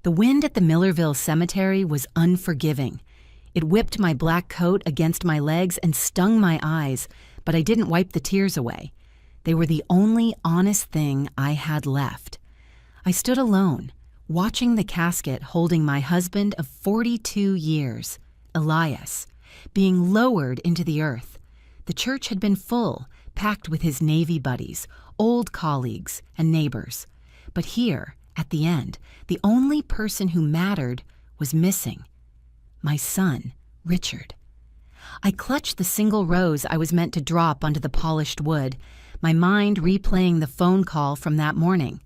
The wind at the Millerville Cemetery was unforgiving. It whipped my black coat against my legs and stung my eyes, but I didn't wipe the tears away. They were the only honest thing I had left. I stood alone, watching the casket holding my husband of 42 years, Elias, being lowered into the earth. The church had been full, packed with his Navy buddies, old colleagues, and neighbors. But here, at the end, the only person who mattered was missing. My son, Richard. I clutched the single rose I was meant to drop onto the polished wood, my mind replaying the phone call from that morning.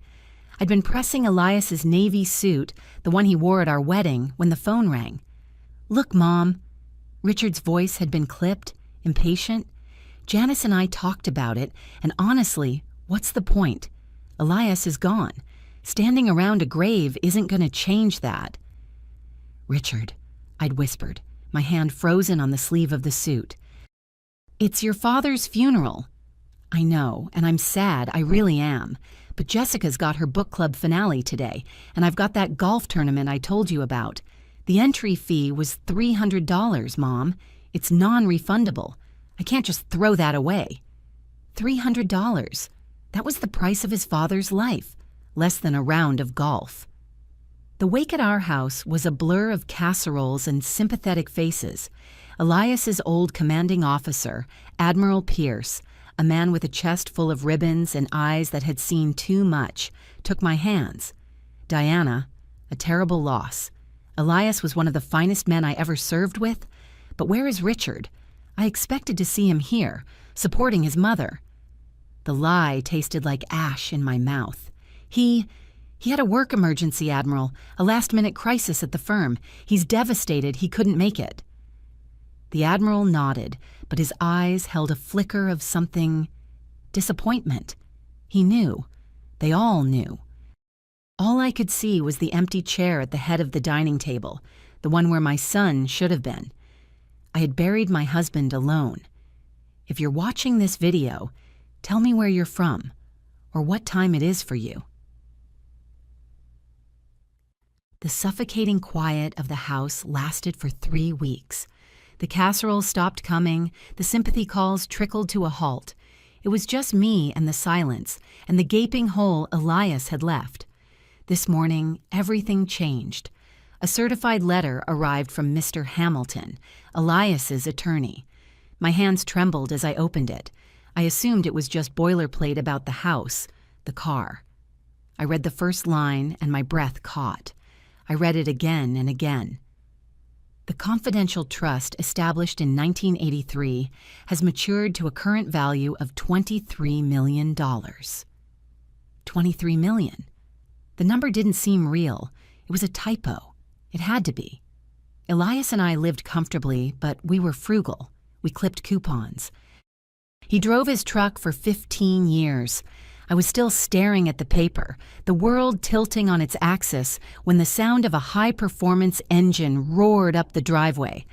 I'd been pressing Elias's Navy suit, the one he wore at our wedding, when the phone rang. "Look, Mom." Richard's voice had been clipped, impatient. Janice and I talked about it, and honestly, what's the point? Elias is gone. Standing around a grave isn't going to change that. "Richard," I'd whispered, my hand frozen on the sleeve of the suit. "It's your father's funeral." "I know, and I'm sad, I really am. But Jessica's got her book club finale today, and I've got that golf tournament I told you about. The entry fee was $300, Mom. It's non-refundable. I can't just throw that away." $300. That was the price of his father's life, less than a round of golf. The wake at our house was a blur of casseroles and sympathetic faces. Elias's old commanding officer, Admiral Pierce, a man with a chest full of ribbons and eyes that had seen too much, took my hands. Diana, a terrible loss. Elias was one of the finest men I ever served with, but where is Richard? I expected to see him here, supporting his mother. The lie tasted like ash in my mouth. He had a work emergency, Admiral, a last-minute crisis at the firm. He's devastated he couldn't make it. The Admiral nodded, but his eyes held a flicker of something. Disappointment. He knew. They all knew. All I could see was the empty chair at the head of the dining table, the one where my son should have been. I had buried my husband alone. If you're watching this video, tell me where you're from, or what time it is for you. The suffocating quiet of the house lasted for 3 weeks. The casseroles stopped coming, the sympathy calls trickled to a halt. It was just me and the silence, and the gaping hole Elias had left. This morning, everything changed. A certified letter arrived from Mr. Hamilton, Elias's attorney. My hands trembled as I opened it. I assumed it was just boilerplate about the house, the car. I read the first line and my breath caught. I read it again and again. The confidential trust established in 1983 has matured to a current value of $23 million. $23 million. The number didn't seem real. It was a typo. It had to be. Elias and I lived comfortably, but we were frugal. We clipped coupons. He drove his truck for 15 years. I was still staring at the paper, the world tilting on its axis, when the sound of a high-performance engine roared up the driveway.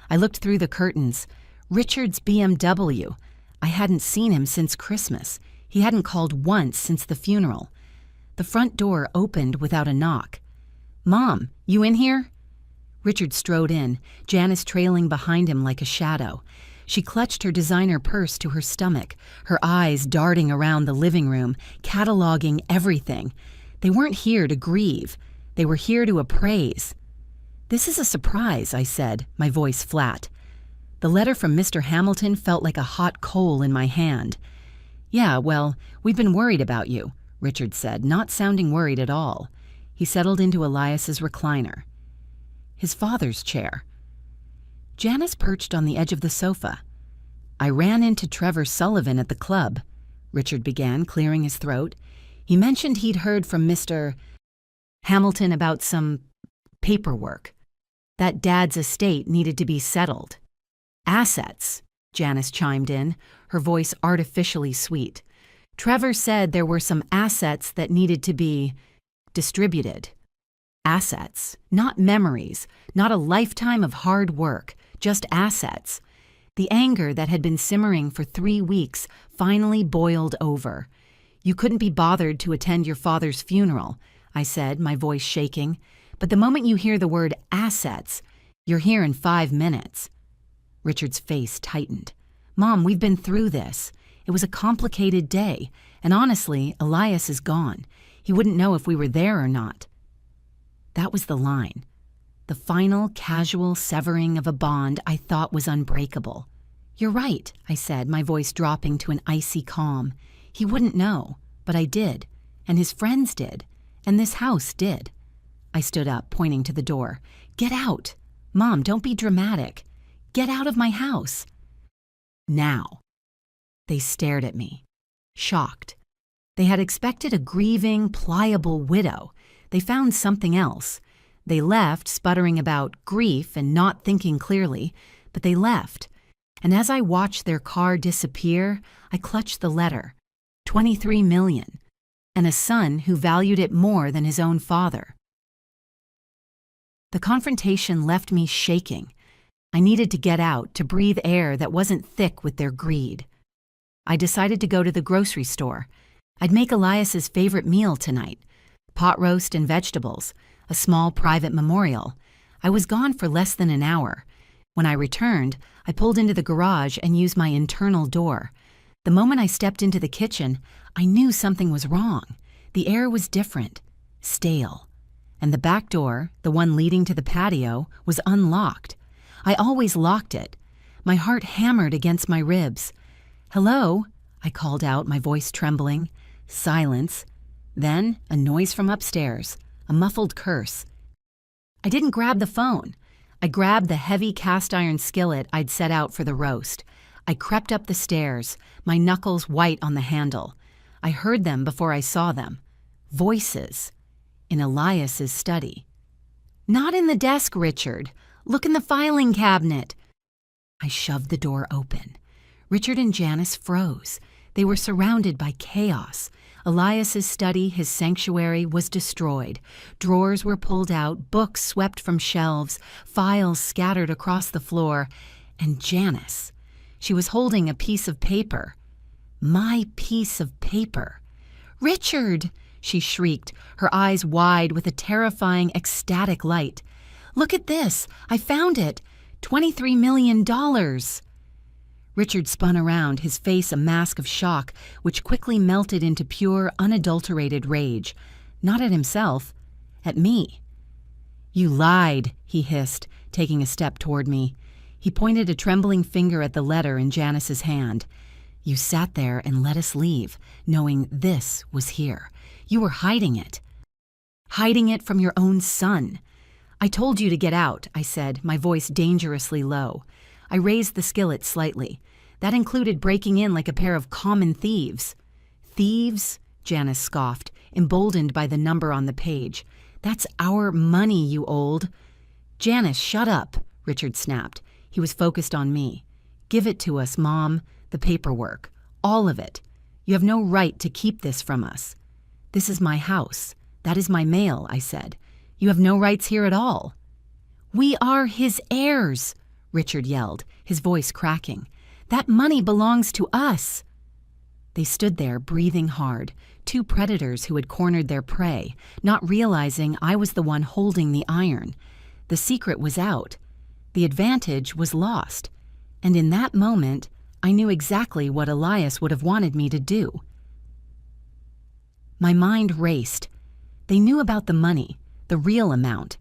I looked through the curtains. Richard's BMW. I hadn't seen him since Christmas. He hadn't called once since the funeral. The front door opened without a knock. "Mom, you in here?" Richard strode in, Janice trailing behind him like a shadow. She clutched her designer purse to her stomach, her eyes darting around the living room, cataloging everything. They weren't here to grieve. They were here to appraise. "This is a surprise," I said, my voice flat. The letter from Mr. Hamilton felt like a hot coal in my hand. "Yeah, well, we've been worried about you," Richard said, not sounding worried at all. He settled into Elias's recliner. His father's chair. Janice perched on the edge of the sofa. "I ran into Trevor Sullivan at the club," Richard began, clearing his throat. "He mentioned he'd heard from Mr. Hamilton about some paperwork. That Dad's estate needed to be settled." "Assets," Janice chimed in, her voice artificially sweet. "Trevor said there were some assets that needed to be distributed." Assets, not memories, not a lifetime of hard work, just assets. The anger that had been simmering for 3 weeks finally boiled over. "You couldn't be bothered to attend your father's funeral," I said, my voice shaking. But the moment you hear the word assets, you're here in 5 minutes. Richard's face tightened. Mom, we've been through this. It was a complicated day, and honestly, Elias is gone. He wouldn't know if we were there or not. That was the line. The final casual severing of a bond I thought was unbreakable. You're right, I said, my voice dropping to an icy calm. He wouldn't know, but I did, and his friends did, and this house did. I stood up, pointing to the door. Get out! Mom, don't be dramatic. Get out of my house. Now. They stared at me, shocked. They had expected a grieving, pliable widow. They found something else. They left, sputtering about grief and not thinking clearly, but they left. And as I watched their car disappear, I clutched the letter. 23 million. And a son who valued it more than his own father. The confrontation left me shaking. I needed to get out, to breathe air that wasn't thick with their greed. I decided to go to the grocery store. I'd make Elias's favorite meal tonight. Pot roast and vegetables, a small private memorial. I was gone for less than an hour. When I returned, I pulled into the garage and used my internal door. The moment I stepped into the kitchen, I knew something was wrong. The air was different, stale. And the back door, the one leading to the patio, was unlocked. I always locked it. My heart hammered against my ribs. Hello, I called out, my voice trembling. Silence. Then a noise from upstairs, a muffled curse. I didn't grab the phone. I grabbed the heavy cast-iron skillet I'd set out for the roast. I crept up the stairs, my knuckles white on the handle. I heard them before I saw them. Voices. In Elias's study. Not in the desk, Richard. Look in the filing cabinet. I shoved the door open. Richard and Janice froze. They were surrounded by chaos. Elias's study, his sanctuary, was destroyed. Drawers were pulled out, books swept from shelves, files scattered across the floor. And Janice. She was holding a piece of paper. My piece of paper. Richard! She shrieked, her eyes wide with a terrifying, ecstatic light. Look at this! I found it! $23 million! Richard spun around, his face a mask of shock, which quickly melted into pure, unadulterated rage. Not at himself, at me. You lied, he hissed, taking a step toward me. He pointed a trembling finger at the letter in Janice's hand. You sat there and let us leave, knowing this was here. You were hiding it. Hiding it from your own son. I told you to get out, I said, my voice dangerously low. I raised the skillet slightly. That included breaking in like a pair of common thieves. Thieves? Janice scoffed, emboldened by the number on the page. That's our money, you old. Janice, shut up, Richard snapped. He was focused on me. Give it to us, Mom. The paperwork. All of it. You have no right to keep this from us. This is my house. That is my mail, I said. You have no rights here at all. We are his heirs, Richard yelled, his voice cracking. That money belongs to us. They stood there, breathing hard, two predators who had cornered their prey, not realizing I was the one holding the iron. The secret was out. The advantage was lost. And in that moment, I knew exactly what Elias would have wanted me to do. My mind raced. They knew about the money, the real amount.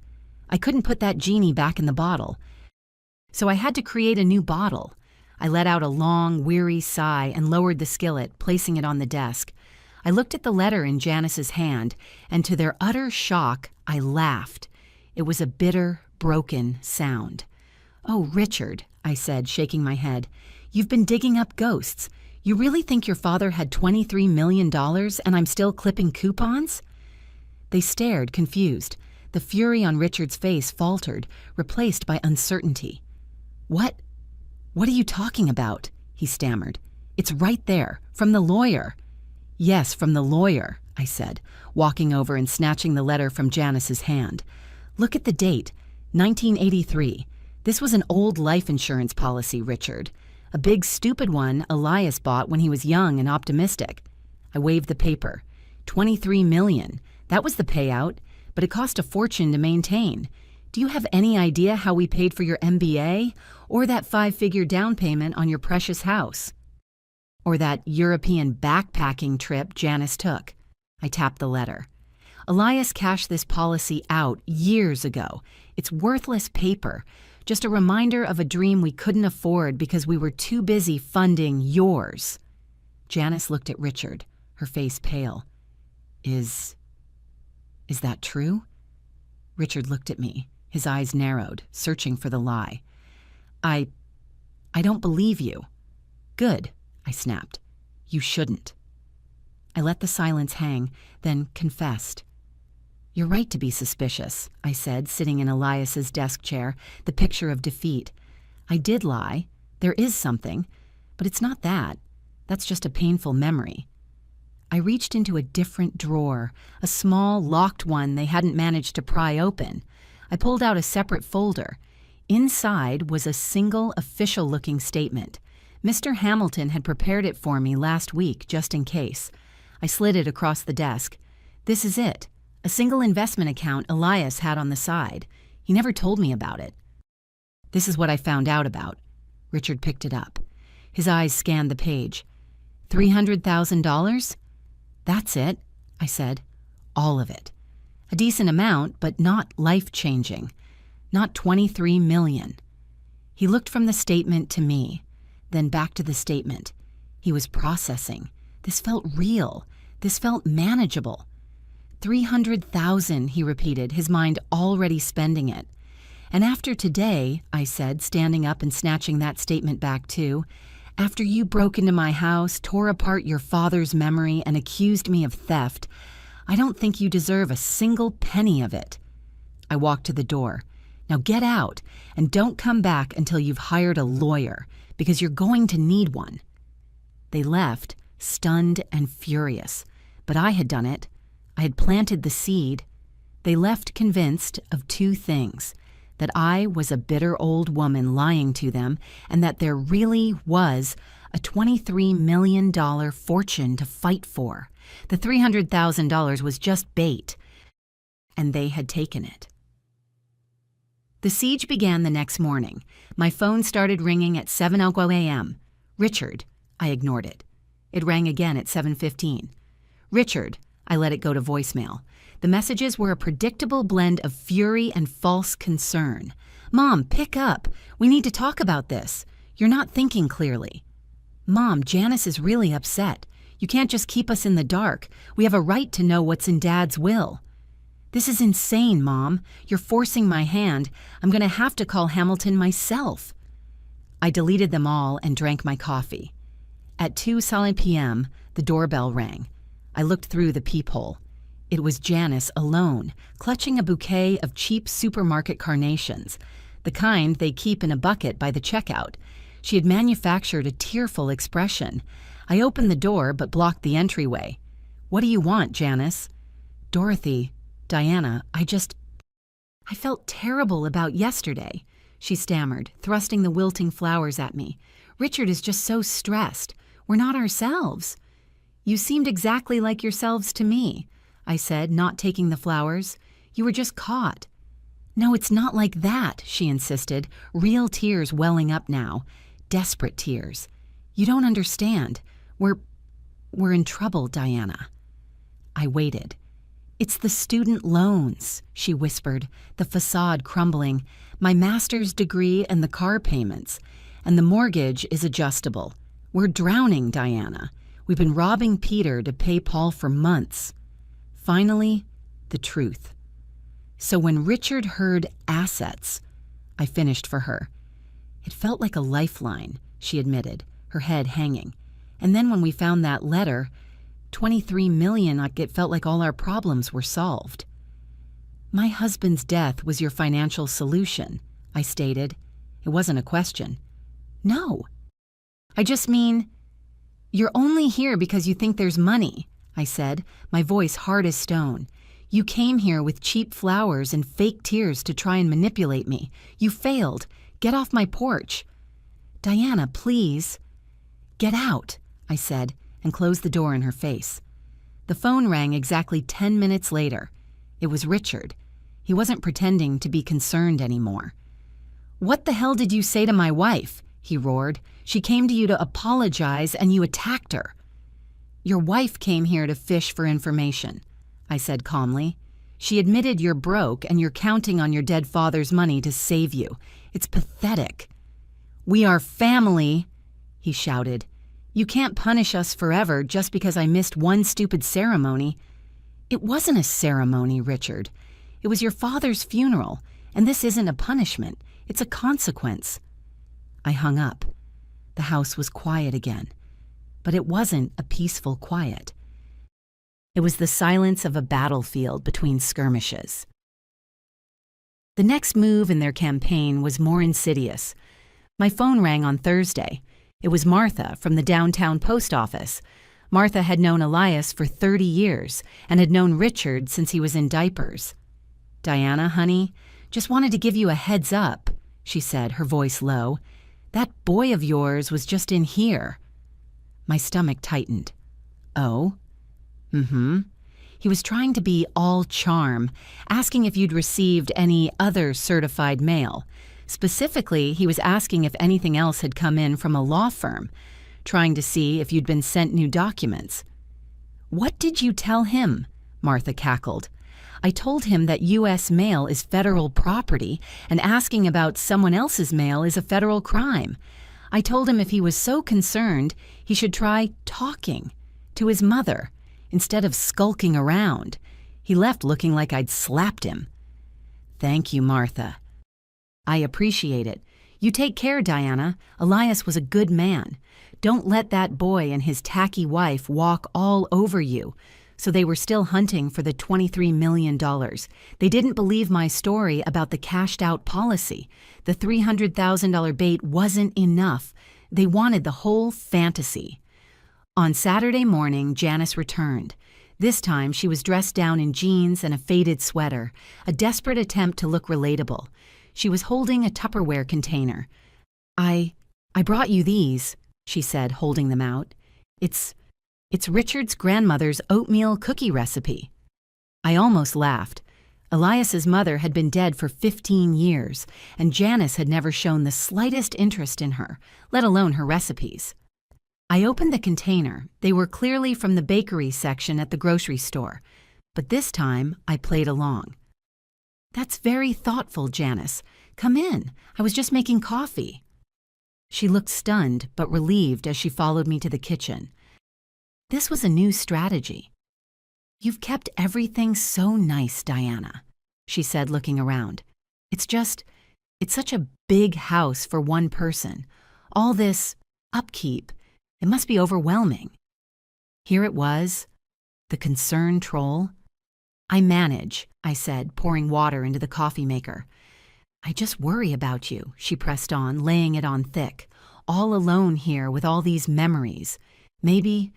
I couldn't put that genie back in the bottle. So I had to create a new bottle. I let out a long, weary sigh and lowered the skillet, placing it on the desk. I looked at the letter in Janice's hand, and to their utter shock, I laughed. It was a bitter, broken sound. Oh, Richard, I said, shaking my head. You've been digging up ghosts. You really think your father had $23 million and I'm still clipping coupons? They stared, confused. The fury on Richard's face faltered, replaced by uncertainty. What are you talking about? He stammered. It's right there, from the lawyer. Yes, from the lawyer, I said, walking over and snatching the letter from Janice's hand. Look at the date, 1983. This was an old life insurance policy, Richard. A big, stupid one Elias bought when he was young and optimistic. I waved the paper. $23 million. That was the payout. but it cost a fortune to maintain. Do you have any idea how we paid for your MBA? Or that 5-figure down payment on your precious house? Or that European backpacking trip Janice took? I tapped the letter. Elias cashed this policy out years ago. It's worthless paper, just a reminder of a dream we couldn't afford because we were too busy funding yours. Janice looked at Richard, her face pale. Is that true? Richard looked at me, his eyes narrowed, searching for the lie. I don't believe you. Good, I snapped. You shouldn't. I let the silence hang, then confessed. You're right to be suspicious, I said, sitting in Elias's desk chair, the picture of defeat. I did lie. There is something, but it's not that. That's just a painful memory. I reached into a different drawer, a small, locked one they hadn't managed to pry open. I pulled out a separate folder. Inside was a single, official-looking statement. Mr. Hamilton had prepared it for me last week, just in case. I slid it across the desk. This is it. A single investment account Elias had on the side. He never told me about it. This is what I found out about. Richard picked it up. His eyes scanned the page. $300,000? That's it, I said. All of it. A decent amount, but not life-changing. Not $23 million. He looked from the statement to me, then back to the statement. He was processing. This felt real. This felt manageable. 300,000, he repeated, his mind already spending it. And after today, I said, standing up and snatching that statement back too, after you broke into my house, tore apart your father's memory, and accused me of theft, I don't think you deserve a single penny of it. I walked to the door. Now get out, and don't come back until you've hired a lawyer, because you're going to need one. They left, stunned and furious, but I had done it. I had planted the seed. They left convinced of two things, that I was a bitter old woman lying to them, and that there really was a $23 million fortune to fight for. The $300,000 was just bait, and they had taken it. The siege began the next morning. My phone started ringing at 7:00 a.m. Richard. I ignored it. It rang again at 7:15. Richard. I let it go to voicemail. The messages were a predictable blend of fury and false concern. Mom, pick up. We need to talk about this. You're not thinking clearly. Mom, Janice is really upset. You can't just keep us in the dark. We have a right to know what's in Dad's will. This is insane, Mom. You're forcing my hand. I'm going to have to call Hamilton myself. I deleted them all and drank my coffee. At 2 p.m., the doorbell rang. I looked through the peephole. It was Janice alone, clutching a bouquet of cheap supermarket carnations, the kind they keep in a bucket by the checkout. She had manufactured a tearful expression. I opened the door but blocked the entryway. What do you want, Janice? Dorothy, Diana, I felt terrible about yesterday, she stammered, thrusting the wilting flowers at me. Richard is just so stressed. We're not ourselves. You seemed exactly like yourselves to me, I said, not taking the flowers. You were just caught. No, it's not like that, she insisted, real tears welling up now. Desperate tears. You don't understand. We're in trouble, Diana. I waited. It's the student loans, she whispered, the facade crumbling, my master's degree and the car payments. And the mortgage is adjustable. We're drowning, Diana. We've been robbing Peter to pay Paul for months. Finally, the truth. So when Richard heard assets, I finished for her. It felt like a lifeline, she admitted, her head hanging. And then when we found that letter, $23 million, it felt like all our problems were solved. My husband's death was your financial solution, I stated. It wasn't a question. No. I just mean, you're only here because you think there's money, I said, my voice hard as stone. You came here with cheap flowers and fake tears to try and manipulate me. You failed. Get off my porch. Diana, please. Get out, I said, and closed the door in her face. The phone rang exactly 10 minutes later. It was Richard. He wasn't pretending to be concerned anymore. "What the hell did you say to my wife?" he roared. "She came to you to apologize and you attacked her." "Your wife came here to fish for information," I said calmly. "She admitted you're broke and you're counting on your dead father's money to save you. It's pathetic." "We are family," he shouted. "You can't punish us forever just because I missed one stupid ceremony." "It wasn't a ceremony, Richard. It was your father's funeral, and this isn't a punishment. It's a consequence." I hung up. The house was quiet again, but it wasn't a peaceful quiet. It was the silence of a battlefield between skirmishes. The next move in their campaign was more insidious. My phone rang on Thursday. It was Martha from the downtown post office. Martha had known Elias for 30 years and had known Richard since he was in diapers. "Diana, honey, just wanted to give you a heads up," she said, her voice low. "That boy of yours was just in here." My stomach tightened. "Oh?" "Mm-hmm. He was trying to be all charm, asking if you'd received any other certified mail. Specifically, he was asking if anything else had come in from a law firm, trying to see if you'd been sent new documents." "What did you tell him?" Martha cackled. "I told him that U.S. mail is federal property and asking about someone else's mail is a federal crime. I told him if he was so concerned, he should try talking to his mother instead of skulking around. He left looking like I'd slapped him." "Thank you, Martha." "I appreciate it. You take care, Diana. Elias was a good man. Don't let that boy and his tacky wife walk all over you." So they were still hunting for the $23 million. They didn't believe my story about the cashed-out policy. The $300,000 bait wasn't enough. They wanted the whole fantasy. On Saturday morning, Janice returned. This time, she was dressed down in jeans and a faded sweater, a desperate attempt to look relatable. She was holding a Tupperware container. I brought you these," she said, holding them out. It's Richard's grandmother's oatmeal cookie recipe." I almost laughed. Elias's mother had been dead for 15 years, and Janice had never shown the slightest interest in her, let alone her recipes. I opened the container. They were clearly from the bakery section at the grocery store, but this time I played along. "That's very thoughtful, Janice. Come in. I was just making coffee." She looked stunned but relieved as she followed me to the kitchen. This was a new strategy. "You've kept everything so nice, Diana," she said, looking around. It's such a big house for one person. All this upkeep, it must be overwhelming." Here it was, the concerned troll. "I manage," I said, pouring water into the coffee maker. "I just worry about you," she pressed on, laying it on thick. "All alone here with all these memories. Maybe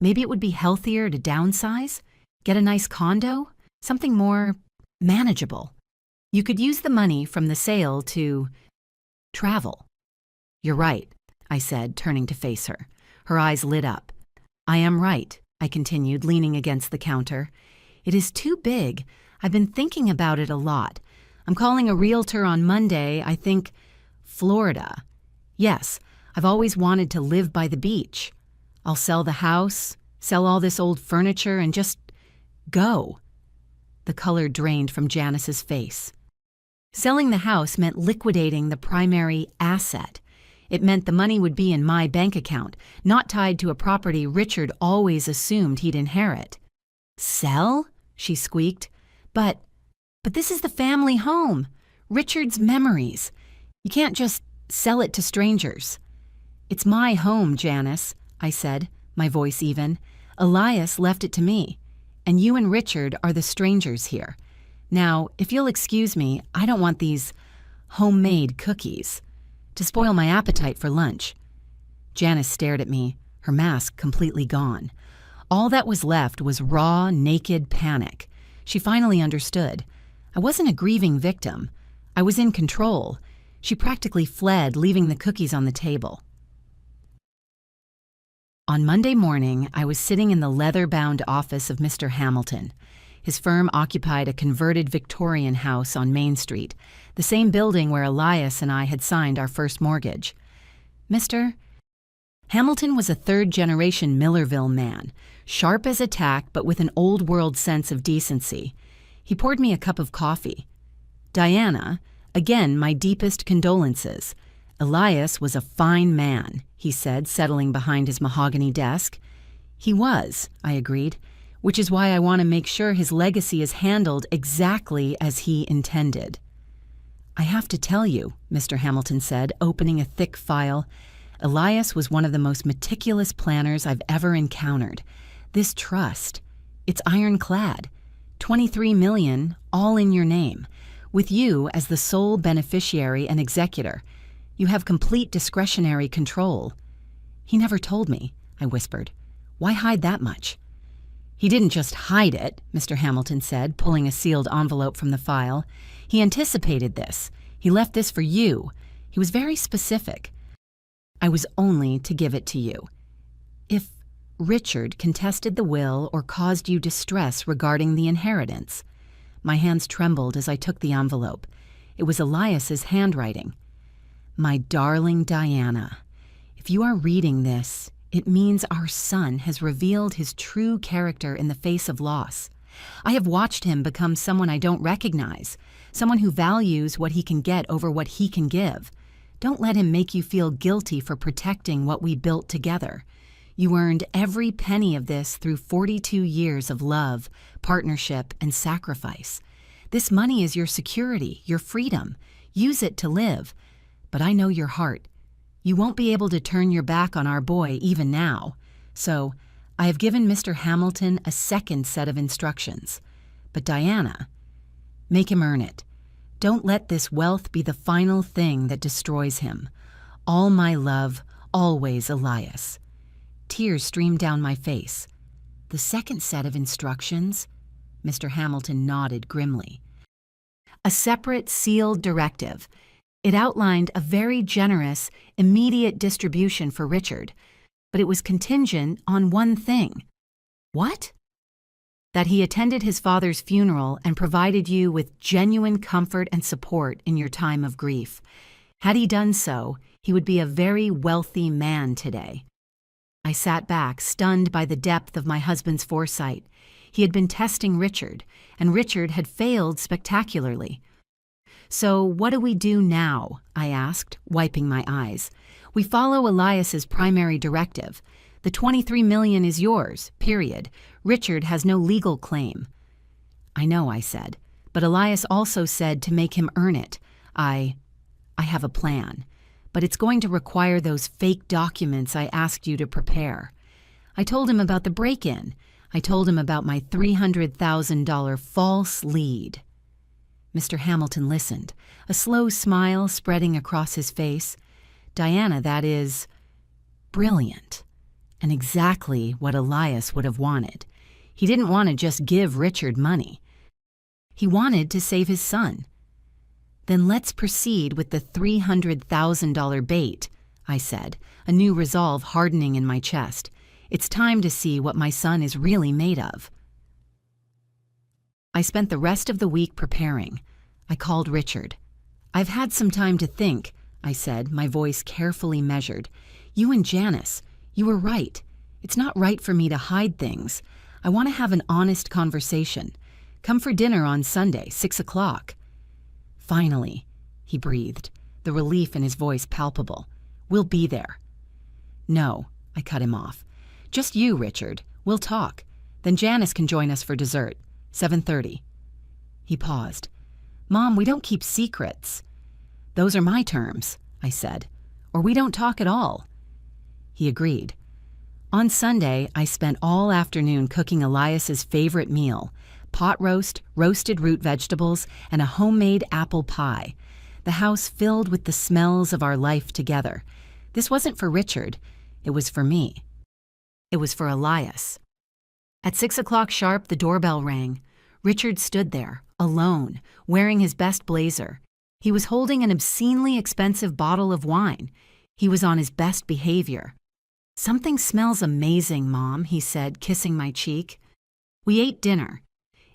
it would be healthier to downsize, get a nice condo, something more manageable. You could use the money from the sale to travel." "You're right," I said, turning to face her. Her eyes lit up. "I am right," I continued, leaning against the counter. "It is too big. I've been thinking about it a lot. I'm calling a realtor on Monday. I think Florida. Yes, I've always wanted to live by the beach. I'll sell the house, sell all this old furniture, and just go." The color drained from Janice's face. Selling the house meant liquidating the primary asset. It meant the money would be in my bank account, not tied to a property Richard always assumed he'd inherit. "Sell?" she squeaked. But this is the family home. Richard's memories. You can't just sell it to strangers." "It's my home, Janice," I said, my voice even. "Elias left it to me, and you and Richard are the strangers here. Now, if you'll excuse me, I don't want these homemade cookies to spoil my appetite for lunch." Janice stared at me, her mask completely gone. All that was left was raw, naked panic. She finally understood. I wasn't a grieving victim. I was in control. She practically fled, leaving the cookies on the table. On Monday morning, I was sitting in the leather-bound office of Mr. Hamilton. His firm occupied a converted Victorian house on Main Street, the same building where Elias and I had signed our first mortgage. Mr. Hamilton was a third-generation Millerville man, sharp as a tack but with an old-world sense of decency. He poured me a cup of coffee. Diana, again my deepest condolences. Elias was a fine man, he said, settling behind his mahogany desk. He was, I agreed, which is why I want to make sure his legacy is handled exactly as he intended. I have to tell you, Mr. Hamilton said, opening a thick file, Elias was one of the most meticulous planners I've ever encountered. This trust, it's ironclad. $23 million, all in your name, with you as the sole beneficiary and executor. You have complete discretionary control. He never told me, I whispered. Why hide that much? He didn't just hide it, Mr. Hamilton said, pulling a sealed envelope from the file. He anticipated this. He left this for you. He was very specific. I was only to give it to you. If Richard contested the will or caused you distress regarding the inheritance. My hands trembled as I took the envelope. It was Elias's handwriting. My darling Diana, if you are reading this, it means our son has revealed his true character in the face of loss. I have watched him become someone I don't recognize, someone who values what he can get over what he can give. Don't let him make you feel guilty for protecting what we built together. You earned every penny of this through 42 years of love, partnership, and sacrifice. This money is your security, your freedom. Use it to live. But I know your heart. You won't be able to turn your back on our boy even now. So, I have given Mr. Hamilton a second set of instructions. But Diana, make him earn it. Don't let this wealth be the final thing that destroys him. All my love, always Elias. Tears streamed down my face. The second set of instructions? Mr. Hamilton nodded grimly. A separate, sealed directive. It outlined a very generous, immediate distribution for Richard, but it was contingent on one thing. What? That he attended his father's funeral and provided you with genuine comfort and support in your time of grief. Had he done so, he would be a very wealthy man today. I sat back, stunned by the depth of my husband's foresight. He had been testing Richard, and Richard had failed spectacularly. So what do we do now? I asked, wiping my eyes. We follow Elias's primary directive. The $23 million is yours, period. Richard has no legal claim. I know, I said, but Elias also said to make him earn it. I have a plan, but it's going to require those fake documents I asked you to prepare. I told him about the break-in. I told him about my $300,000 false lead. Mr. Hamilton listened, a slow smile spreading across his face. Diana, that is brilliant, and exactly what Elias would have wanted. He didn't want to just give Richard money. He wanted to save his son. Then let's proceed with the $300,000 bait, I said, a new resolve hardening in my chest. It's time to see what my son is really made of. I spent the rest of the week preparing. I called Richard. I've had some time to think, I said, my voice carefully measured. You and Janice, you were right. It's not right for me to hide things. I want to have an honest conversation. Come for dinner on Sunday, 6 o'clock. Finally, he breathed, the relief in his voice palpable. We'll be there. No, I cut him off. Just you, Richard. We'll talk. Then Janice can join us for dessert. 7:30. He paused. Mom, we don't keep secrets. Those are my terms, I said, or we don't talk at all. He agreed. On Sunday, I spent all afternoon cooking Elias's favorite meal, pot roast, roasted root vegetables, and a homemade apple pie. The house filled with the smells of our life together. This wasn't for Richard. It was for me. It was for Elias. At 6 o'clock sharp, the doorbell rang. Richard stood there, alone, wearing his best blazer. He was holding an obscenely expensive bottle of wine. He was on his best behavior. Something smells amazing, Mom, he said, kissing my cheek. We ate dinner.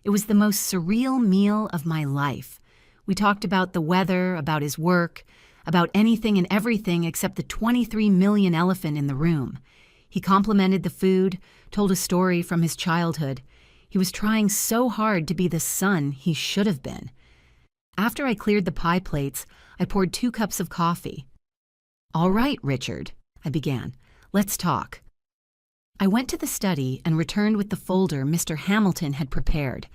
It was the most surreal meal of my life. We talked about the weather, about his work, about anything and everything except the 23 million elephant in the room. He complimented the food, told a story from his childhood. He was trying so hard to be the son he should have been. After I cleared the pie plates, I poured 2 cups of coffee. "All right, Richard," I began. "Let's talk." I went to the study and returned with the folder Mr. Hamilton had prepared.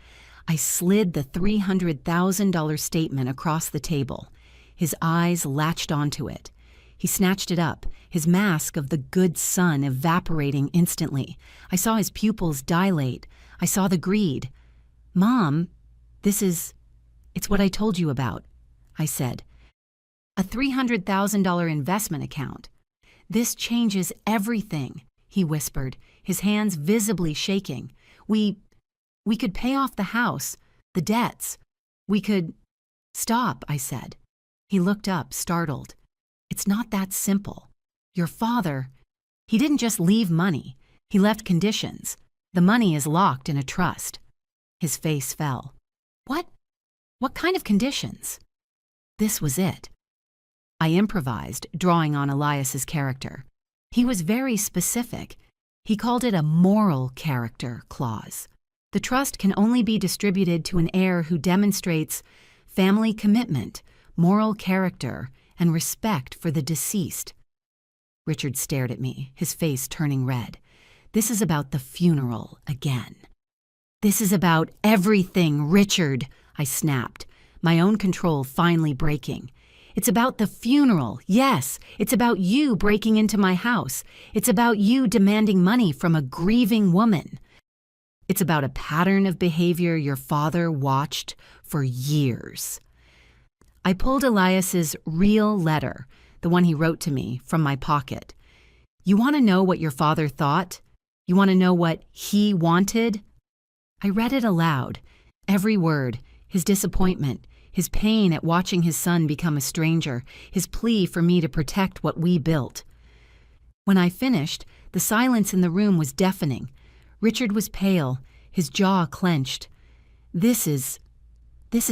I slid the $300,000 statement across the table. His eyes latched onto it. He snatched it up, his mask of the good son evaporating instantly. I saw his pupils dilate. I saw the greed. "Mom, it's what I told you about," I said. "A $300,000 investment account. This changes everything," he whispered, his hands visibly shaking. We could pay off the house, the debts. We could—" "Stop," I said. He looked up, startled. "It's not that simple. Your father, he didn't just leave money. He left conditions. The money is locked in a trust." His face fell. What kind of conditions?" This was it. I improvised, drawing on Elias's character. He was very specific. He called it a moral character clause. The trust can only be distributed to an heir who demonstrates family commitment, moral character, and respect for the deceased. Richard stared at me, his face turning red. "This is about the funeral again." "This is about everything, Richard," I snapped, my own control finally breaking. "It's about the funeral, yes. It's about you breaking into my house. It's about you demanding money from a grieving woman. It's about a pattern of behavior your father watched for years." I pulled Elias's real letter, the one he wrote to me, from my pocket. "You want to know what your father thought? You want to know what he wanted?" I read it aloud, every word, his disappointment, his pain at watching his son become a stranger, his plea for me to protect what we built. When I finished, the silence in the room was deafening. Richard was pale, his jaw clenched. This is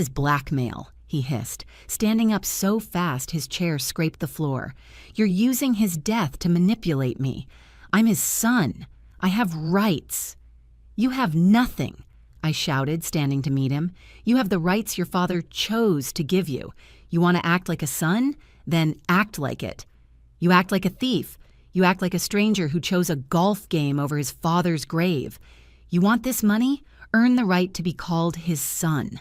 blackmail," he hissed, standing up so fast his chair scraped the floor. "You're using his death to manipulate me. I'm his son. I have rights." "You have nothing," I shouted, standing to meet him. "You have the rights your father chose to give you. You want to act like a son? Then act like it. You act like a thief. You act like a stranger who chose a golf game over his father's grave. You want this money? Earn the right to be called his son."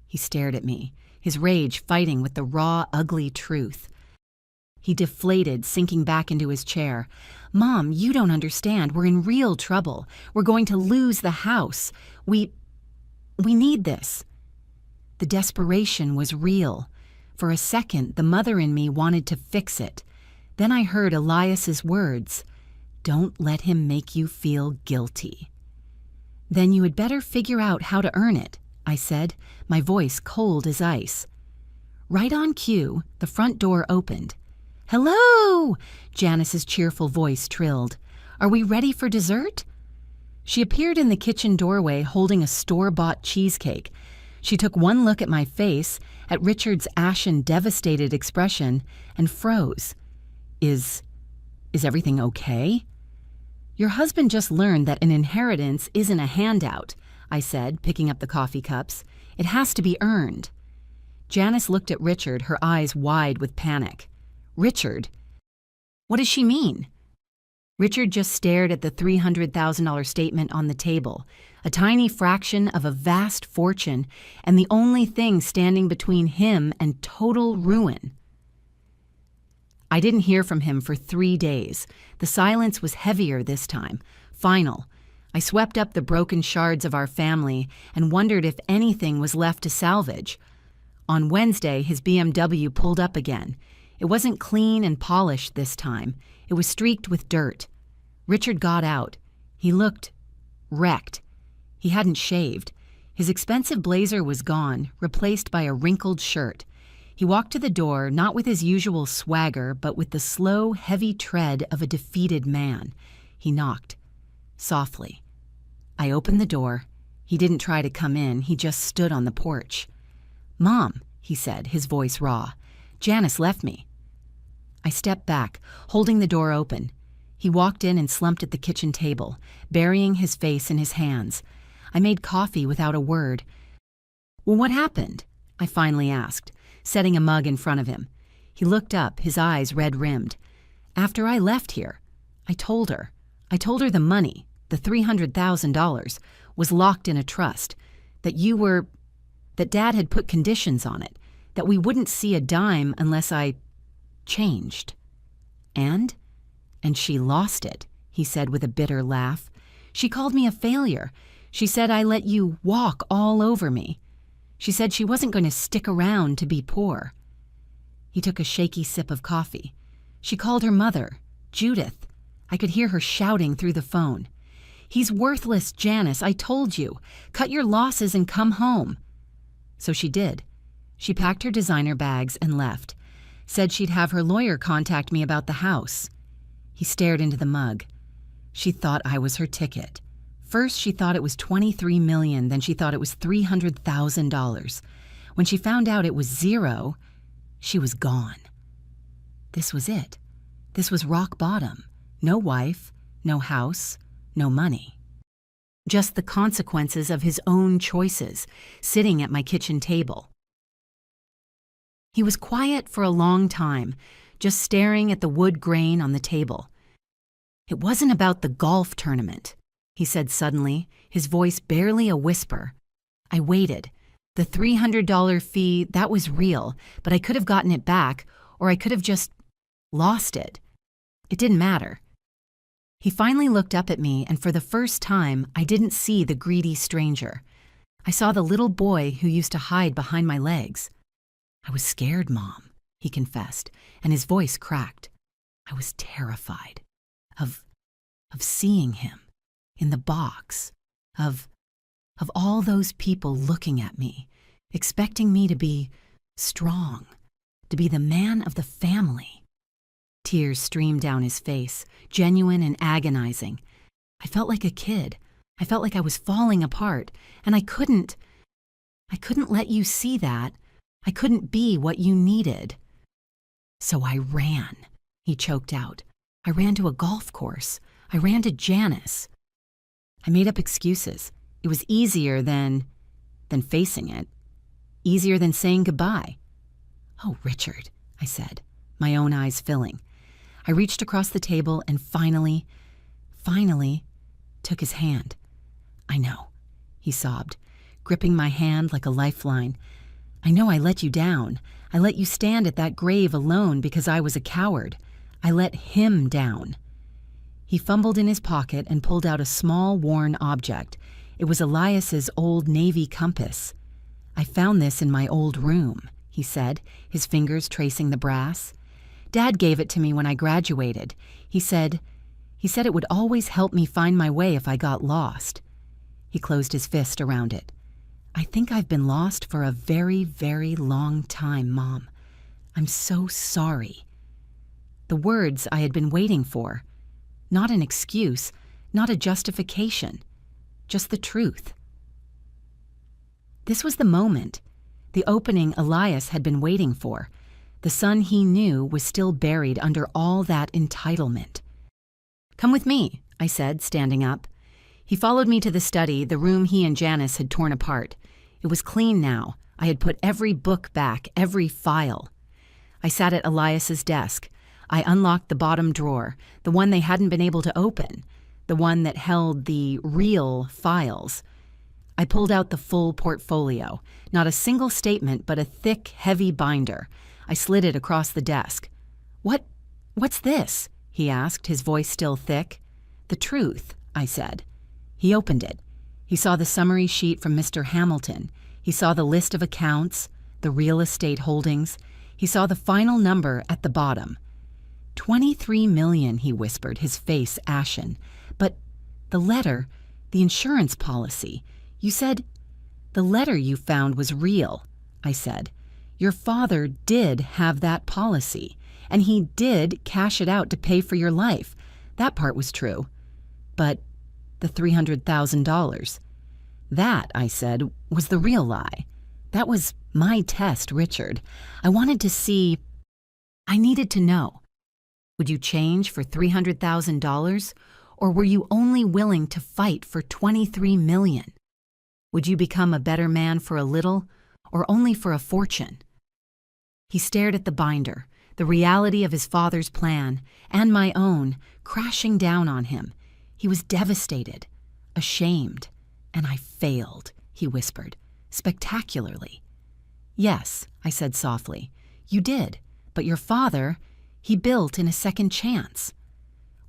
He stared at me, his rage fighting with the raw, ugly truth. He deflated, sinking back into his chair. "Mom, you don't understand. We're in real trouble. We're going to lose the house. We need this." The desperation was real. For a second, the mother in me wanted to fix it. Then I heard Elias's words, "Don't let him make you feel guilty." "Then you had better figure out how to earn it," I said, my voice cold as ice. Right on cue, the front door opened. "Hello!" Janice's cheerful voice trilled. "Are we ready for dessert?" She appeared in the kitchen doorway holding a store-bought cheesecake. She took one look at my face, at Richard's ashen, devastated expression, and froze. Is everything okay?" "Your husband just learned that an inheritance isn't a handout," I said, picking up the coffee cups. "It has to be earned." Janice looked at Richard, her eyes wide with panic. "Richard? What does she mean?" Richard just stared at the $300,000 statement on the table, a tiny fraction of a vast fortune, and the only thing standing between him and total ruin. I didn't hear from him for 3 days. The silence was heavier this time, final. I swept up the broken shards of our family and wondered if anything was left to salvage. On Wednesday, his BMW pulled up again. It wasn't clean and polished this time. It was streaked with dirt. Richard got out. He looked wrecked. He hadn't shaved. His expensive blazer was gone, replaced by a wrinkled shirt. He walked to the door, not with his usual swagger, but with the slow, heavy tread of a defeated man. He knocked. Softly. I opened the door. He didn't try to come in, he just stood on the porch. "Mom," he said, his voice raw, "Janice left me." I stepped back, holding the door open. He walked in and slumped at the kitchen table, burying his face in his hands. I made coffee without a word. "Well, what happened?" I finally asked, setting a mug in front of him. He looked up, his eyes red-rimmed. "After I left here, I told her the money, the $300,000, was locked in a trust, that Dad had put conditions on it, that we wouldn't see a dime unless I changed. And she lost it," he said with a bitter laugh. "She called me a failure. She said I let you walk all over me. She said she wasn't going to stick around to be poor." He took a shaky sip of coffee. "She called her mother, Judith. I could hear her shouting through the phone. 'He's worthless, Janice, I told you. Cut your losses and come home.' So she did. She packed her designer bags and left. Said she'd have her lawyer contact me about the house." He stared into the mug. "She thought I was her ticket. First she thought it was $23 million, then she thought it was $300,000. When she found out it was zero, she was gone." This was it. This was rock bottom. No wife, no house, no money. Just the consequences of his own choices, sitting at my kitchen table. He was quiet for a long time, just staring at the wood grain on the table. "It wasn't about the golf tournament," he said suddenly, his voice barely a whisper. "I waited. The $300 fee, that was real, but I could have gotten it back, or I could have just lost it. It didn't matter." He finally looked up at me, and for the first time, I didn't see the greedy stranger. I saw the little boy who used to hide behind my legs. "I was scared, Mom," he confessed, and his voice cracked. "I was terrified of seeing him in the box, of all those people looking at me, expecting me to be strong, to be the man of the family." Tears streamed down his face, genuine and agonizing. I felt like a kid. I felt like I was falling apart, and I couldn't let you see that. I couldn't be what you needed. "So I ran," he choked out. "I ran to a golf course. I ran to Janice." I made up excuses. It was easier than facing it. Easier than saying goodbye. "Oh, Richard," I said, my own eyes filling. I reached across the table and finally took his hand. "I know," he sobbed, gripping my hand like a lifeline. "I know I let you down. I let you stand at that grave alone because I was a coward. I let him down." He fumbled in his pocket and pulled out a small, worn object. It was Elias's old Navy compass. "I found this in my old room," he said, his fingers tracing the brass. "Dad gave it to me when I graduated. He said it would always help me find my way if I got lost." He closed his fist around it. "I think I've been lost for a very, very long time, Mom. I'm so sorry." The words I had been waiting for. Not an excuse, not a justification, just the truth. This was the moment, the opening Elias had been waiting for. The son he knew was still buried under all that entitlement. "Come with me," I said, standing up. He followed me to the study, the room he and Janice had torn apart. It was clean now. I had put every book back, every file. I sat at Elias's desk. I unlocked the bottom drawer, the one they hadn't been able to open, the one that held the real files. I pulled out the full portfolio, not a single statement, but a thick, heavy binder. I slid it across the desk. What's this?" he asked, his voice still thick. "The truth," I said. He opened it. He saw the summary sheet from Mr. Hamilton. He saw the list of accounts, the real estate holdings. He saw the final number at the bottom. $23 million, he whispered, his face ashen. "But the letter, the insurance policy, you said—" "The letter you found was real," I said. "Your father did have that policy, and he did cash it out to pay for your life. That part was true. But the $300,000, That, I said, was the real lie. That was my test, Richard. I wanted to see. I needed to know. Would you change for $300,000? Or were you only willing to fight for $23 million? Would you become a better man for a little, or only for a fortune? He stared at the binder, the reality of his father's plan, and my own, crashing down on him. He was devastated, ashamed, and I failed, he whispered, spectacularly. Yes, I said softly, you did, but your father, he built in a second chance.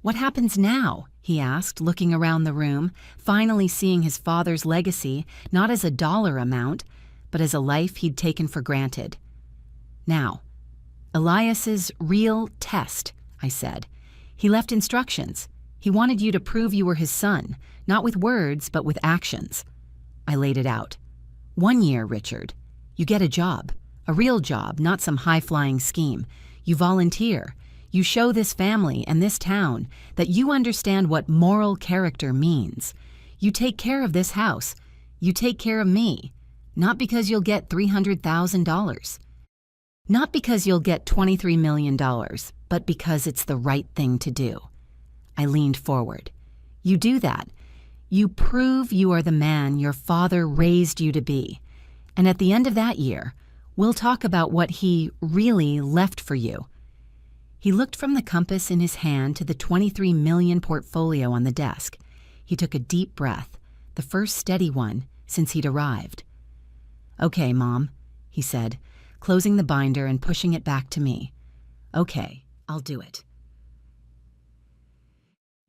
What happens now? He asked, looking around the room, finally seeing his father's legacy not as a dollar amount, but as a life he'd taken for granted. Now, Elias's real test, I said. He left instructions. He wanted you to prove you were his son, not with words, but with actions. I laid it out. 1 year, Richard. You get a job, a real job, not some high-flying scheme. You volunteer. You show this family and this town that you understand what moral character means. You take care of this house. You take care of me. Not because you'll get $300,000. Not because you'll get $23 million, but because it's the right thing to do. I leaned forward. You do that. You prove you are the man your father raised you to be. And at the end of that year, we'll talk about what he really left for you. He looked from the compass in his hand to the $23 million portfolio on the desk. He took a deep breath, the first steady one since he'd arrived. Okay, Mom, he said, closing the binder and pushing it back to me. Okay, I'll do it.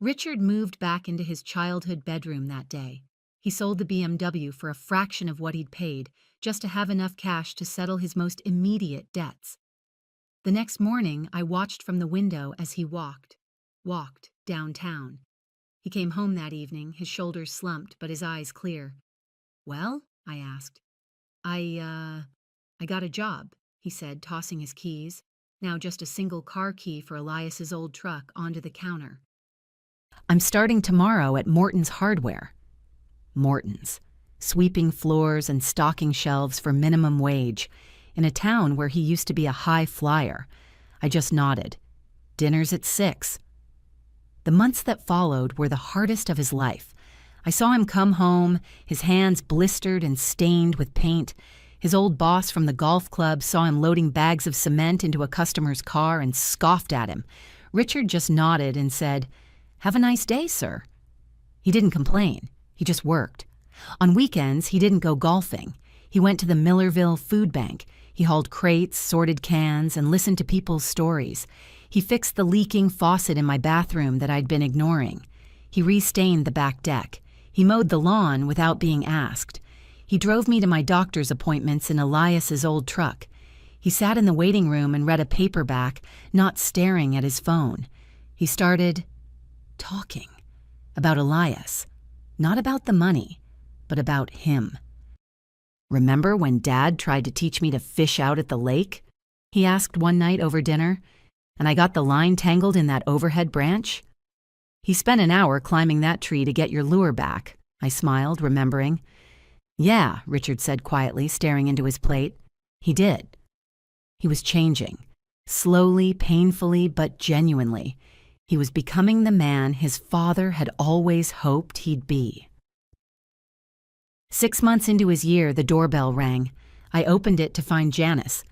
Richard moved back into his childhood bedroom that day. He sold the BMW for a fraction of what he'd paid, just to have enough cash to settle his most immediate debts. The next morning, I watched from the window as he walked downtown. He came home that evening, his shoulders slumped, but his eyes clear. Well, I asked. I got a job, he said, tossing his keys, now just a single car key for Elias's old truck, onto the counter. I'm starting tomorrow at Morton's Hardware. Morton's, sweeping floors and stocking shelves for minimum wage, in a town where he used to be a high flyer. I just nodded. Dinner's at 6. The months that followed were the hardest of his life. I saw him come home, his hands blistered and stained with paint. His old boss from the golf club saw him loading bags of cement into a customer's car and scoffed at him. Richard just nodded and said, "Have a nice day, sir." He didn't complain. He just worked. On weekends, he didn't go golfing. He went to the Millerville Food Bank. He hauled crates, sorted cans, and listened to people's stories. He fixed the leaking faucet in my bathroom that I'd been ignoring. He restained the back deck. He mowed the lawn without being asked. He drove me to my doctor's appointments in Elias's old truck. He sat in the waiting room and read a paperback, not staring at his phone. He started talking about Elias, not about the money, but about him. Remember when Dad tried to teach me to fish out at the lake? He asked one night over dinner, and I got the line tangled in that overhead branch. He spent an hour climbing that tree to get your lure back, I smiled, remembering. Yeah, Richard said quietly, staring into his plate. He did. He was changing, slowly, painfully, but genuinely. He was becoming the man his father had always hoped he'd be. 6 months into his year, the doorbell rang. I opened it to find Janice.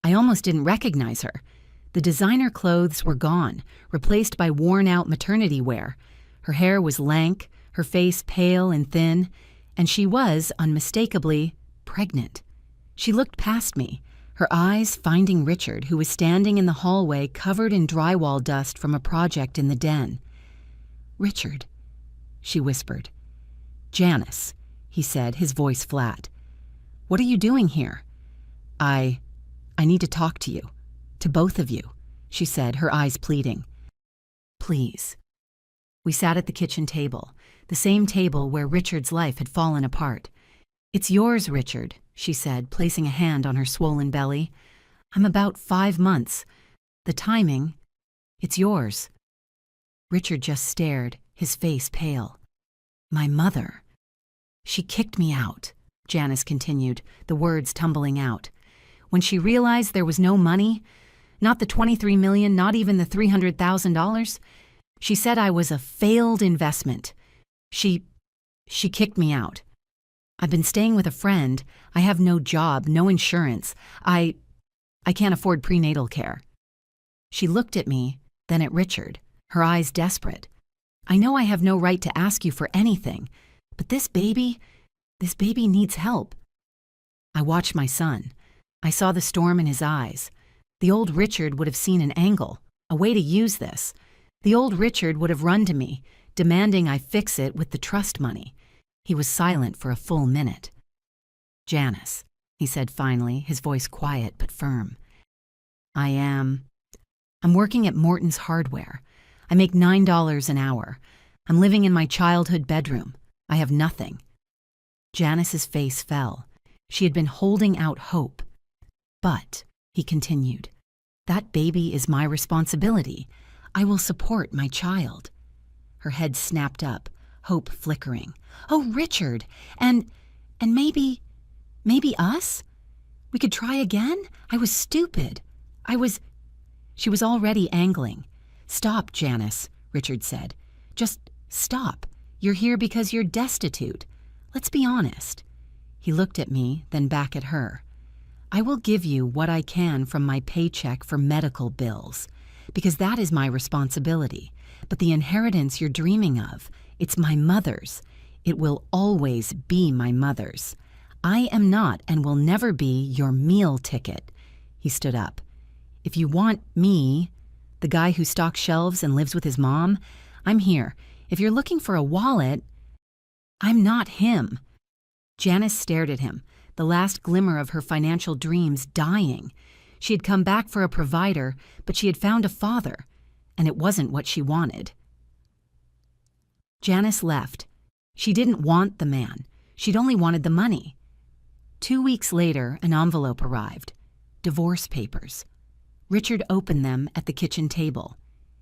I almost didn't recognize her. The designer clothes were gone, replaced by worn-out maternity wear. Her hair was lank, her face pale and thin, and she was, unmistakably, pregnant. She looked past me, her eyes finding Richard, who was standing in the hallway covered in drywall dust from a project in the den. "Richard," she whispered. "Janice," he said, his voice flat. "What are you doing here?" I need to talk to you. To both of you," she said, her eyes pleading. "Please." We sat at the kitchen table, the same table where Richard's life had fallen apart. "It's yours, Richard," she said, placing a hand on her swollen belly. "I'm about 5 months. The timing, it's yours." Richard just stared, his face pale. "My mother." She kicked me out, Janice continued, the words tumbling out. When she realized there was no money, not the $23 million, not even the $300,000, she said I was a failed investment. She kicked me out. I've been staying with a friend. I have no job, no insurance. I can't afford prenatal care. She looked at me, then at Richard, her eyes desperate. I know I have no right to ask you for anything, but this baby needs help. I watched my son. I saw the storm in his eyes. The old Richard would have seen an angle, a way to use this. The old Richard would have run to me, demanding I fix it with the trust money. He was silent for a full minute. Janice, he said finally, his voice quiet but firm. I'm working at Morton's Hardware. I make $9 an hour. I'm living in my childhood bedroom. I have nothing. Janice's face fell. She had been holding out hope. But, he continued, that baby is my responsibility. I will support my child. Her head snapped up, hope flickering. Oh, Richard, and maybe us? We could try again? I was stupid. She was already angling. Stop, Janice, Richard said. Just stop. You're here because you're destitute. Let's be honest. He looked at me, then back at her. I will give you what I can from my paycheck for medical bills, because that is my responsibility. But the inheritance you're dreaming of, it's my mother's. It will always be my mother's. I am not and will never be your meal ticket. He stood up. If you want me, the guy who stocks shelves and lives with his mom, I'm here. If you're looking for a wallet, I'm not him. Janice stared at him, the last glimmer of her financial dreams dying. She had come back for a provider, but she had found a father, and it wasn't what she wanted. Janice left. She didn't want the man. She'd only wanted the money. 2 weeks later, an envelope arrived. Divorce papers. Richard opened them at the kitchen table.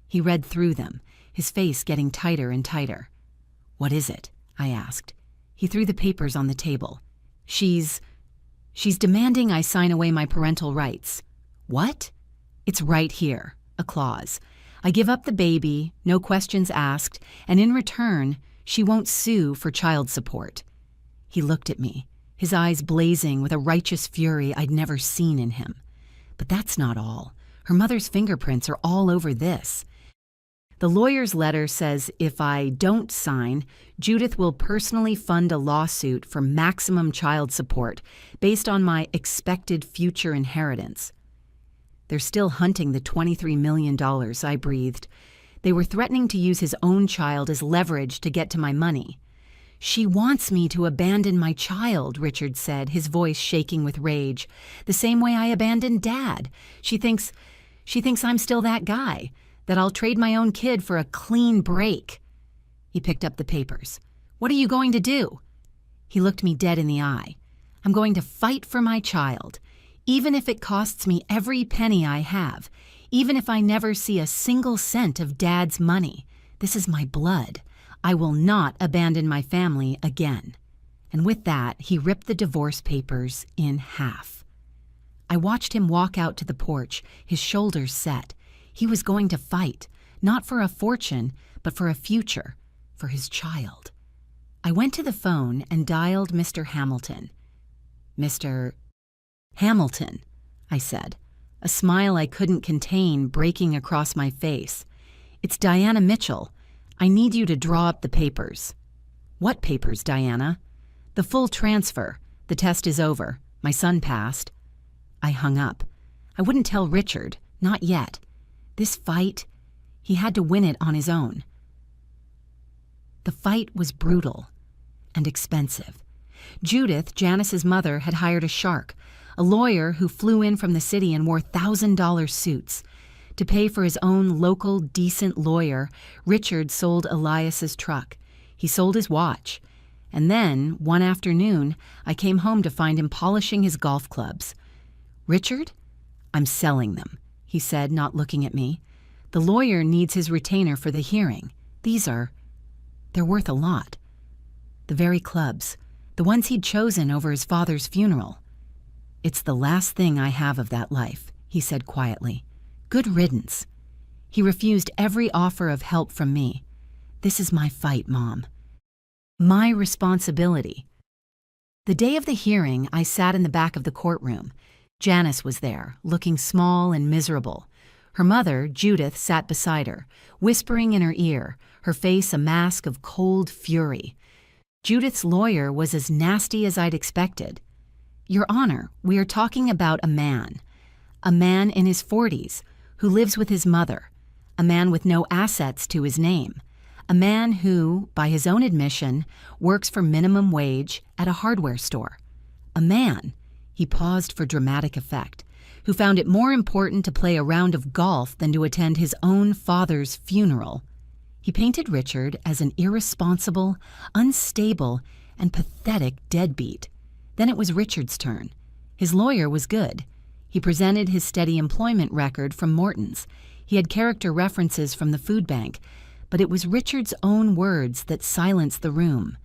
He read through them, his face getting tighter and tighter. What is it? I asked. He threw the papers on the table. She's demanding I sign away my parental rights. What? It's right here, a clause. I give up the baby, no questions asked, and in return, she won't sue for child support. He looked at me, his eyes blazing with a righteous fury I'd never seen in him. But that's not all. Her mother's fingerprints are all over this. The lawyer's letter says if I don't sign, Judith will personally fund a lawsuit for maximum child support based on my expected future inheritance. They're still hunting the $23 million, I breathed. They were threatening to use his own child as leverage to get to my money. She wants me to abandon my child, Richard said, his voice shaking with rage. The same way I abandoned Dad. She thinks I'm still that guy, that I'll trade my own kid for a clean break. He picked up the papers. What are you going to do? He looked me dead in the eye. I'm going to fight for my child, even if it costs me every penny I have, even if I never see a single cent of Dad's money. This is my blood. I will not abandon my family again. And with that, he ripped the divorce papers in half. I watched him walk out to the porch, his shoulders set. He was going to fight, not for a fortune, but for a future, for his child. I went to the phone and dialed Mr. Hamilton. Mr. Hamilton, I said, a smile I couldn't contain breaking across my face. It's Diana Mitchell. I need you to draw up the papers. What papers, Diana? The full transfer. The test is over. My son passed. I hung up. I wouldn't tell Richard, not yet. This fight, he had to win it on his own. The fight was brutal and expensive. Judith, Janice's mother, had hired a shark, a lawyer who flew in from the city and wore $1,000 suits. To pay for his own local, decent lawyer, Richard sold Elias's truck. He sold his watch. And then, one afternoon, I came home to find him polishing his golf clubs. Richard? I'm selling them, he said, not looking at me. The lawyer needs his retainer for the hearing. They're worth a lot. The very clubs. the ones he'd chosen over his father's funeral. "It's the last thing I have of that life," he said quietly. "Good riddance." He refused every offer of help from me. "This is my fight, Mom. My responsibility." The day of the hearing, I sat in the back of the courtroom. Janice was there, looking small and miserable. Her mother, Judith, sat beside her, whispering in her ear, her face a mask of cold fury. Judith's lawyer was as nasty as I'd expected. "Your Honor, we are talking about a man in his 40s, who lives with his mother, a man with no assets to his name, a man who, by his own admission, works for minimum wage at a hardware store. A man," he paused for dramatic effect, "who found it more important to play a round of golf than to attend his own father's funeral." He painted Richard as an irresponsible, unstable, and pathetic deadbeat. Then it was Richard's turn. His lawyer was good. He presented his steady employment record from Morton's. He had character references from the food bank, but it was Richard's own words that silenced the room.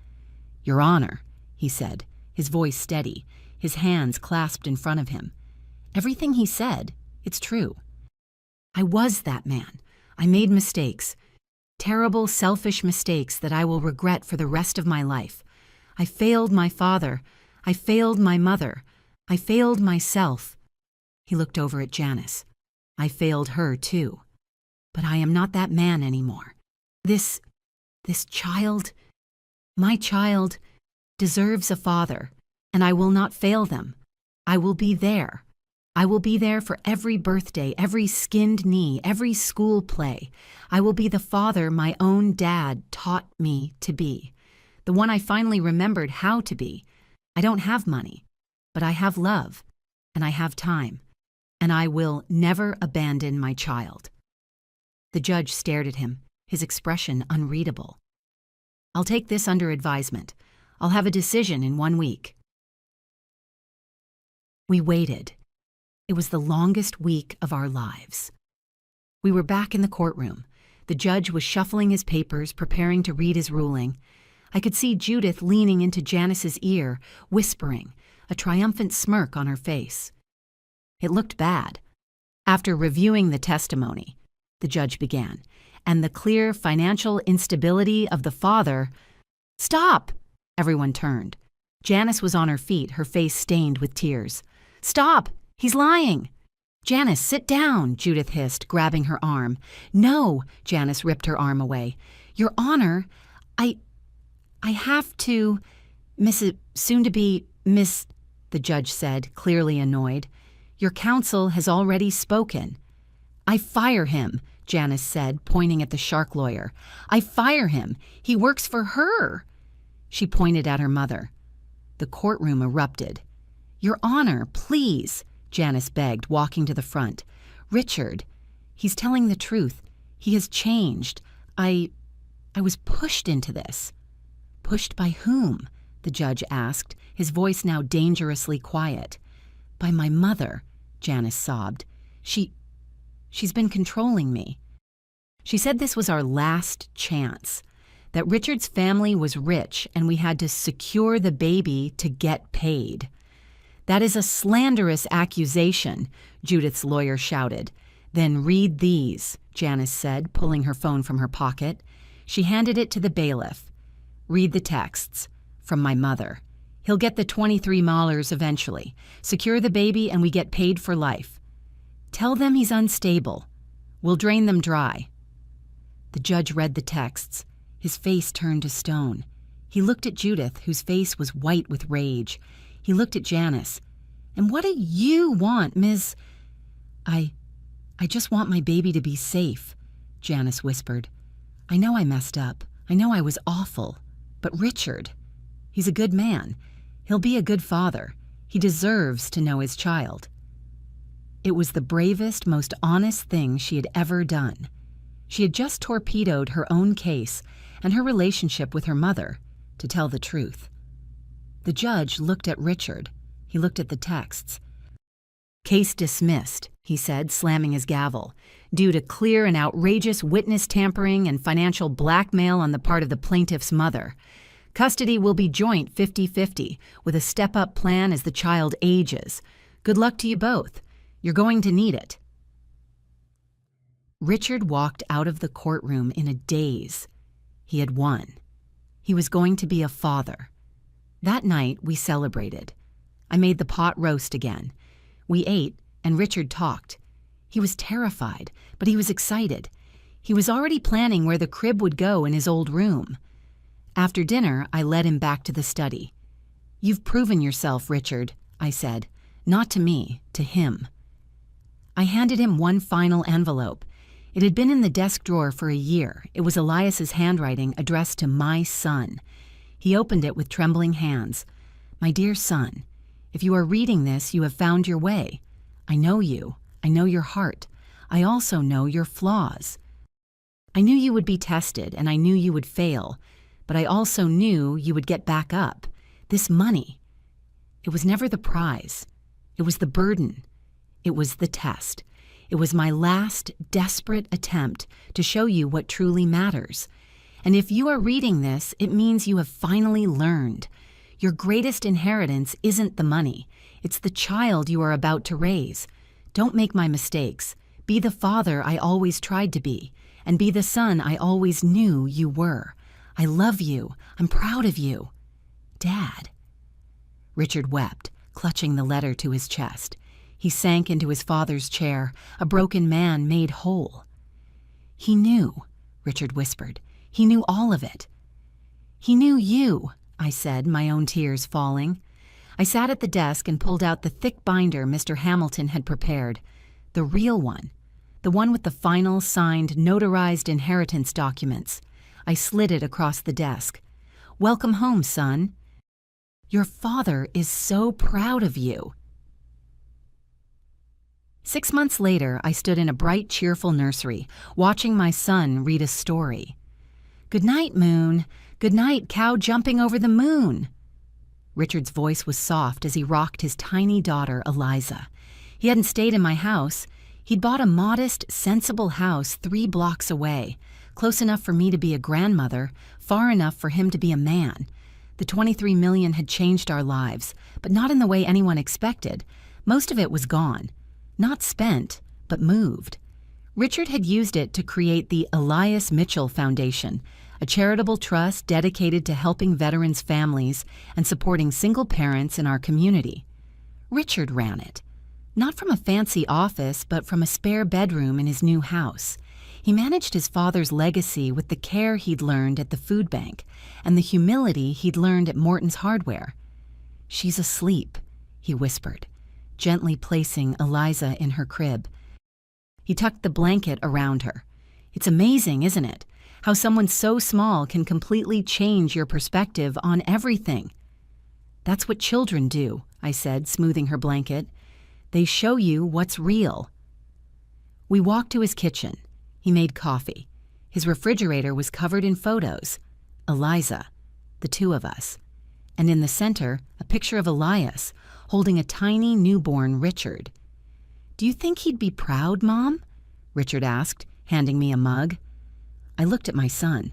"Your Honor," he said, his voice steady, his hands clasped in front of him. "Everything he said, it's true. I was that man. I made mistakes. Terrible, selfish mistakes that I will regret for the rest of my life. I failed my father. I failed my mother. I failed myself." He looked over at Janice. "I failed her, too. But I am not that man anymore. This child, my child, deserves a father, and I will not fail them. I will be there. I will be there for every birthday, every skinned knee, every school play. I will be the father my own dad taught me to be, the one I finally remembered how to be. I don't have money, but I have love, and I have time, and I will never abandon my child." The judge stared at him, his expression unreadable. "I'll take this under advisement. I'll have a decision in 1 week." We waited. It was the longest week of our lives. We were back in the courtroom. The judge was shuffling his papers, preparing to read his ruling. I could see Judith leaning into Janice's ear, whispering, a triumphant smirk on her face. It looked bad. "After reviewing the testimony," the judge began, "and the clear financial instability of the father—" "Stop!" Everyone turned. Janice was on her feet, her face stained with tears. "Stop! He's lying!" "Janice, sit down," Judith hissed, grabbing her arm. "No," Janice ripped her arm away. "Your Honor, I have to, soon-to-be, Miss," the judge said, clearly annoyed. "Your counsel has already spoken." "I fire him," Janice said, pointing at the shark lawyer. "I fire him. He works for her." She pointed at her mother. The courtroom erupted. "Your Honor, please," Janice begged, walking to the front. "Richard, he's telling the truth. He has changed. I was pushed into this." "Pushed by whom?" the judge asked, his voice now dangerously quiet. "By my mother," Janice sobbed. She's been controlling me. She said this was our last chance, that Richard's family was rich and we had to secure the baby to get paid. "That is a slanderous accusation," Judith's lawyer shouted. "Then read these," Janice said, pulling her phone from her pocket. She handed it to the bailiff. "Read the texts. From my mother. He'll get the 23 Mahlers eventually. Secure the baby and we get paid for life. Tell them he's unstable. We'll drain them dry." The judge read the texts. His face turned to stone. He looked at Judith, whose face was white with rage. He looked at Janice. "And what do you want, Ms.?" I just want my baby to be safe," Janice whispered. "I know I messed up. I know I was awful. But Richard, he's a good man. He'll be a good father. He deserves to know his child." It was the bravest, most honest thing she had ever done. She had just torpedoed her own case and her relationship with her mother, to tell the truth. The judge looked at Richard. He looked at the texts. "Case dismissed," he said, slamming his gavel, "due to clear and outrageous witness tampering and financial blackmail on the part of the plaintiff's mother. Custody will be joint 50-50, with a step-up plan as the child ages. Good luck to you both. You're going to need it." Richard walked out of the courtroom in a daze. He had won. He was going to be a father. That night, we celebrated. I made the pot roast again. We ate, and Richard talked. He was terrified, but he was excited. He was already planning where the crib would go in his old room. After dinner, I led him back to the study. "You've proven yourself, Richard," I said. Not to me, to him. I handed him one final envelope. It had been in the desk drawer for a year. It was Elias's handwriting addressed to my son. He opened it with trembling hands. "My dear son, if you are reading this, you have found your way. I know you. I know your heart. I also know your flaws. I knew you would be tested, and I knew you would fail, but I also knew you would get back up. This money, it was never the prize. It was the burden. It was the test. It was my last desperate attempt to show you what truly matters. And if you are reading this, it means you have finally learned. Your greatest inheritance isn't the money. It's the child you are about to raise. Don't make my mistakes. Be the father I always tried to be, and be the son I always knew you were. I love you. I'm proud of you. Dad." Richard wept, clutching the letter to his chest. He sank into his father's chair, a broken man made whole. "He knew," Richard whispered. "He knew all of it." "He knew you," I said, my own tears falling. I sat at the desk and pulled out the thick binder Mr. Hamilton had prepared. The real one. The one with the final, signed, notarized inheritance documents. I slid it across the desk. "Welcome home, son. Your father is so proud of you." 6 months later, I stood in a bright, cheerful nursery, watching my son read a story. "Good night, Moon. Good night, cow jumping over the moon." Richard's voice was soft as he rocked his tiny daughter, Eliza. He hadn't stayed in my house. He'd bought a modest, sensible house 3 blocks away, close enough for me to be a grandmother, far enough for him to be a man. The $23 million had changed our lives, but not in the way anyone expected. Most of it was gone. Not spent, but moved. Richard had used it to create the Elias Mitchell Foundation, a charitable trust dedicated to helping veterans' families and supporting single parents in our community. Richard ran it. Not from a fancy office, but from a spare bedroom in his new house. He managed his father's legacy with the care he'd learned at the food bank and the humility he'd learned at Morton's Hardware. "She's asleep," he whispered, gently placing Eliza in her crib. He tucked the blanket around her. "It's amazing, isn't it? How someone so small can completely change your perspective on everything." "That's what children do," I said, smoothing her blanket. "They show you what's real." We walked to his kitchen. He made coffee. His refrigerator was covered in photos. Eliza, the 2 of us. And in the center, a picture of Elias, holding a tiny newborn Richard. "Do you think he'd be proud, Mom?" Richard asked, handing me a mug. I looked at my son.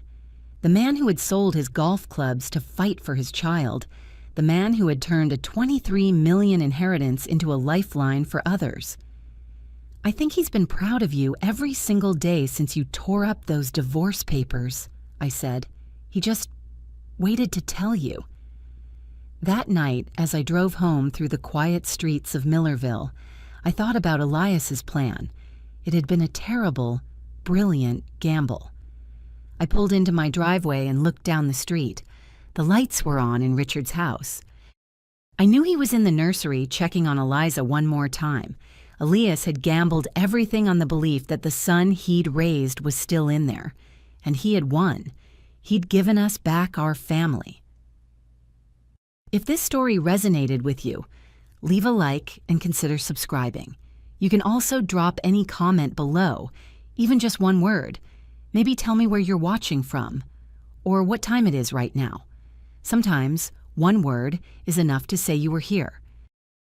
The man who had sold his golf clubs to fight for his child. The man who had turned a $23 million inheritance into a lifeline for others. "I think he's been proud of you every single day since you tore up those divorce papers," I said. "He just waited to tell you." That night, as I drove home through the quiet streets of Millerville, I thought about Elias's plan. It had been a terrible, brilliant gamble. I pulled into my driveway and looked down the street. The lights were on in Richard's house. I knew he was in the nursery checking on Eliza one more time. Elias had gambled everything on the belief that the son he'd raised was still in there. And he had won. He'd given us back our family. If this story resonated with you, leave a like and consider subscribing. You can also drop any comment below, even just one word. Maybe tell me where you're watching from, or what time it is right now. Sometimes one word is enough to say you were here.